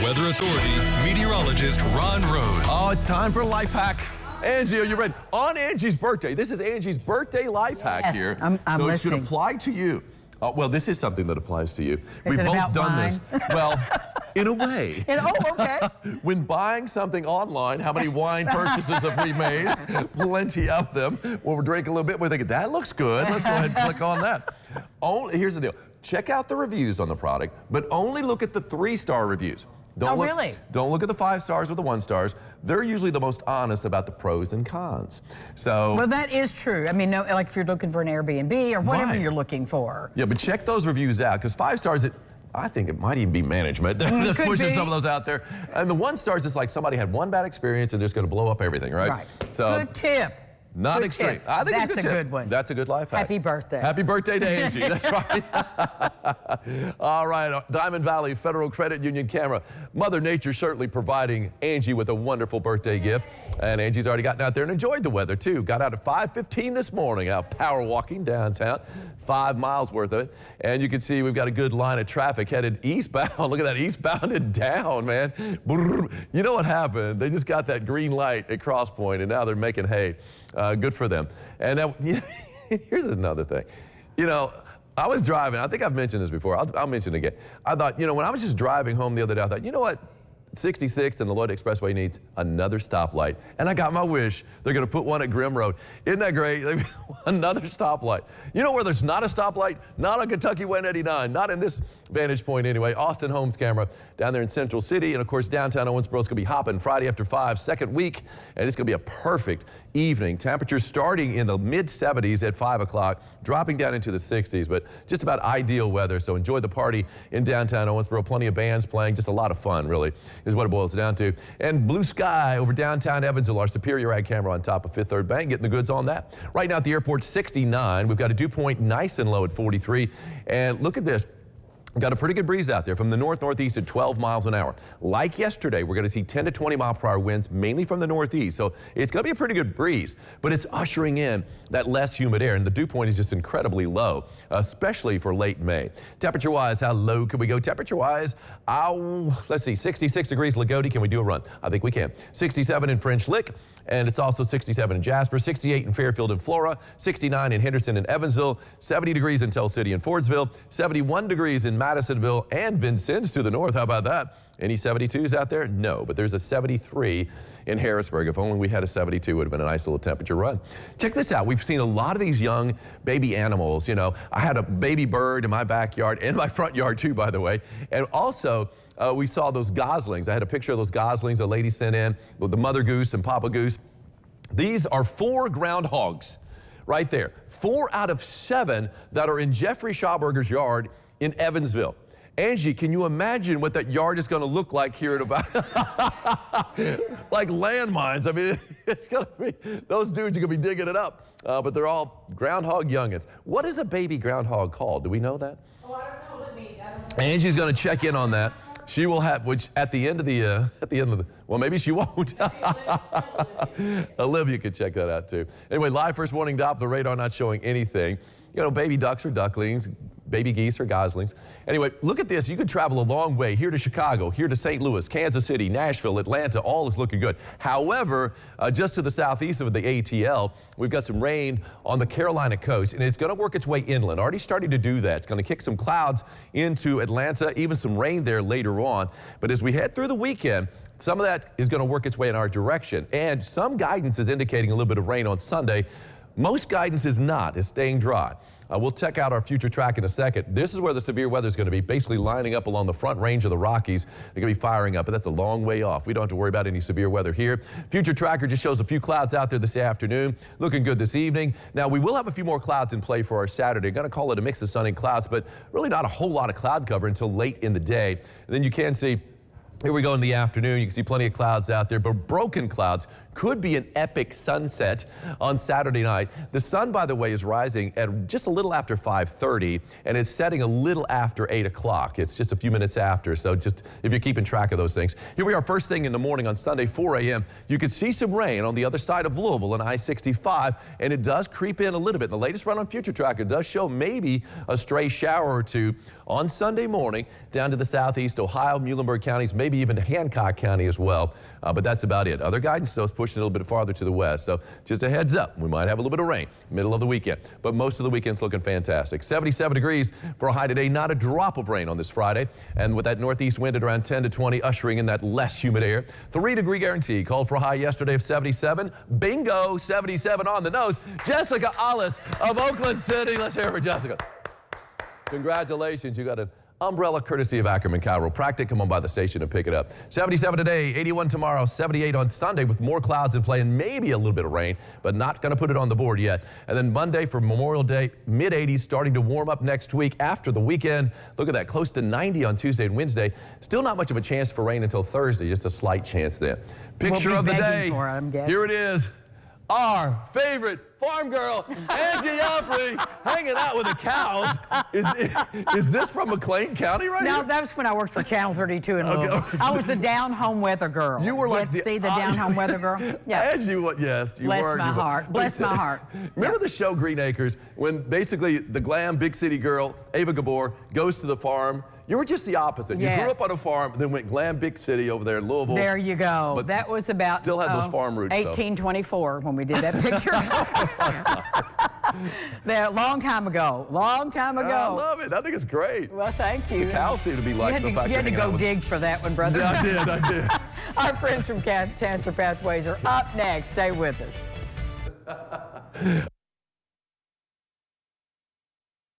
Weather Authority meteorologist Ron Rhodes. Oh, it's time for Life Hack. Angie, are you ready? On Angie's birthday. This is Angie's birthday life hack here. I'm so listening. It should apply to you. Well, this is something that applies to you. Is We've it both about done wine? this. Well, in a way. Okay. When buying something online, how many wine purchases have we made? Plenty of them. When we're drinking a little bit, we're thinking, that looks good. Let's go ahead and click on that. Here's the deal. Check out the reviews on the product, but only look at the 3-star reviews. Really? Don't look at the 5 stars or the 1 stars. They're usually the most honest about the pros and cons. So. Well, that is true. I mean, like if you're looking for an Airbnb or whatever Right. you're looking for. Yeah, but check those reviews out, because 5 stars, I think it might even be management. They're pushing some of those out there. And the 1 stars, it's like somebody had one bad experience and they're just going to blow up everything, right? Right. So, Good tip. Not Good extreme. tip. I think That's it's a a tip. good one. That's a good life hack. Happy birthday. Happy birthday to Angie. That's right. All right, Diamond Valley Federal Credit Union camera. Mother Nature certainly providing Angie with a wonderful birthday gift. And Angie's already gotten out there and enjoyed the weather, too. Got out at 5:15 this morning, out power walking downtown. 5 miles worth of it. And you can see we've got a good line of traffic headed eastbound. Look at that, eastbound and down, man. You know what happened? They just got that green light at Cross Point, and now they're making hay. Good for them. And now, here's another thing. You know, I was driving. I think I've mentioned this before. I'll mention it again. I thought, when I was just driving home the other day, I thought, you know what? 66th and the Lloyd Expressway needs another stoplight. And I got my wish. They're going to put one at Grimm Road. Isn't that great? Another stoplight. You know where there's not a stoplight? Not on Kentucky 189. Not in this vantage point anyway. Austin Holmes camera down there in Central City. And of course, downtown Owensboro is going to be hopping Friday after 5, second week. And it's going to be a perfect evening. Temperatures starting in the mid-70s at 5 o'clock, dropping down into the 60s, but just about ideal weather. So enjoy the party in downtown Owensboro. Plenty of bands playing. Just a lot of fun, really, is what it boils down to. And blue sky over downtown Evansville. Our Superior Ag camera on top of Fifth Third Bank, getting the goods on that. Right now at the airport, 69. We've got a dew point nice and low at 43. And look at this. Got a pretty good breeze out there from the north-northeast at 12 miles an hour. Like yesterday, we're going to see 10 to 20 mile per hour winds, mainly from the northeast. So it's going to be a pretty good breeze, but it's ushering in that less humid air, and the dew point is just incredibly low, especially for late May. Temperature-wise, how low can we go? Temperature-wise, let's see, 66 degrees Lagodi. Can we do a run? I think we can. 67 in French Lick, and it's also 67 in Jasper, 68 in Fairfield and Flora, 69 in Henderson and Evansville, 70 degrees in Tell City and Fordsville, 71 degrees in Madisonville and Vincennes to the north. How about that? Any 72s out there? No, but there's a 73 in Harrisburg. If only we had a 72, it would have been a nice little temperature run. Check this out. We've seen a lot of these young baby animals. I had a baby bird in my backyard and my front yard too, by the way. And also, we saw those goslings. I had a picture of those goslings a lady sent in with the mother goose and papa goose. These are 4 groundhogs right there. 4 out of 7 that are in Jeffrey Schauberger's yard in Evansville. Angie, can you imagine what that yard is going to look like here in about like landmines? I mean, it's going to be, those dudes are going to be digging it up, but they're all groundhog youngins. What is a baby groundhog called? Do we know that? Oh, I don't know. Angie's going to check in on that. She will have, which at the end of the, well, maybe she won't. Olivia could check that out too. Anyway, live first warning Doppler radar not showing anything. Baby ducks or ducklings, baby geese or goslings. Anyway, look at this. You could travel a long way here to Chicago, here to St. Louis, Kansas City, Nashville, Atlanta. All is looking good. However, just to the southeast of the ATL, we've got some rain on the Carolina coast, and it's going to work its way inland. Already starting to do that. It's going to kick some clouds into Atlanta, even some rain there later on. But as we head through the weekend, some of that is going to work its way in our direction. And some guidance is indicating a little bit of rain on Sunday. Most guidance is not. It's staying dry. We'll check out our future track in a second. This is where the severe weather is going to be, basically lining up along the front range of the Rockies. They're going to be firing up, but that's a long way off. We don't have to worry about any severe weather here. Future tracker just shows a few clouds out there this afternoon. Looking good this evening. Now, we will have a few more clouds in play for our Saturday. Going to call it a mix of sun and clouds, but really not a whole lot of cloud cover until late in the day. And then you can see, here we go in the afternoon. You can see plenty of clouds out there, but broken clouds Could be an epic sunset on Saturday night. The sun, by the way, is rising at just a little after 5:30 and is setting a little after 8 o'clock. It's just a few minutes after, so just if you're keeping track of those things. Here we are first thing in the morning on Sunday, 4 a.m. You could see some rain on the other side of Louisville on I-65, and it does creep in a little bit. The latest run on Future Tracker does show maybe a stray shower or two on Sunday morning down to the southeast, Ohio, Muhlenberg counties, maybe even Hancock County as well. But that's about it. Other guidance, though, is pushing a little bit farther to the west. So just a heads up, we might have a little bit of rain middle of the weekend. But most of the weekend's looking fantastic. 77 degrees for a high today. Not a drop of rain on this Friday. And with that northeast wind at around 10 to 20, ushering in that less humid air. 3-degree guarantee. Called for a high yesterday of 77. Bingo, 77 on the nose. Jessica Alice of Oakland City. Let's hear it for Jessica. Congratulations. You got an umbrella courtesy of Ackerman Chiropractic. Come on by the station and pick it up. 77 today, 81 tomorrow, 78 on Sunday with more clouds in play and maybe a little bit of rain, but not going to put it on the board yet. And then Monday for Memorial Day, mid-80s, starting to warm up next week after the weekend. Look at that, close to 90 on Tuesday and Wednesday. Still not much of a chance for rain until Thursday, just a slight chance there. Picture of the day. Here it is. Our favorite farm girl, Angie Alfrey, hanging out with the cows. Is this from McLean County right here? No, that was when I worked for Channel 32 in Louisville. Okay. I was the down-home weather girl. You were like see the down-home weather girl? Yeah. Angie, yes, you Bless were. my heart. Bless my heart. Remember the show Green Acres, when basically the glam big city girl, Ava Gabor, goes to the farm? You were just the opposite. Yes. You grew up on a farm, then went glam big city over there in Louisville. There you go. But that was about still had those farm roots. 1824 when we did that picture. There, long time ago. Long time ago. I love it. I think it's great. Well, thank you. The cows seem to be liking the fact you had to go dig for that one, brother. Yeah, I did. Our friends from Cancer Pathways are up next. Stay with us.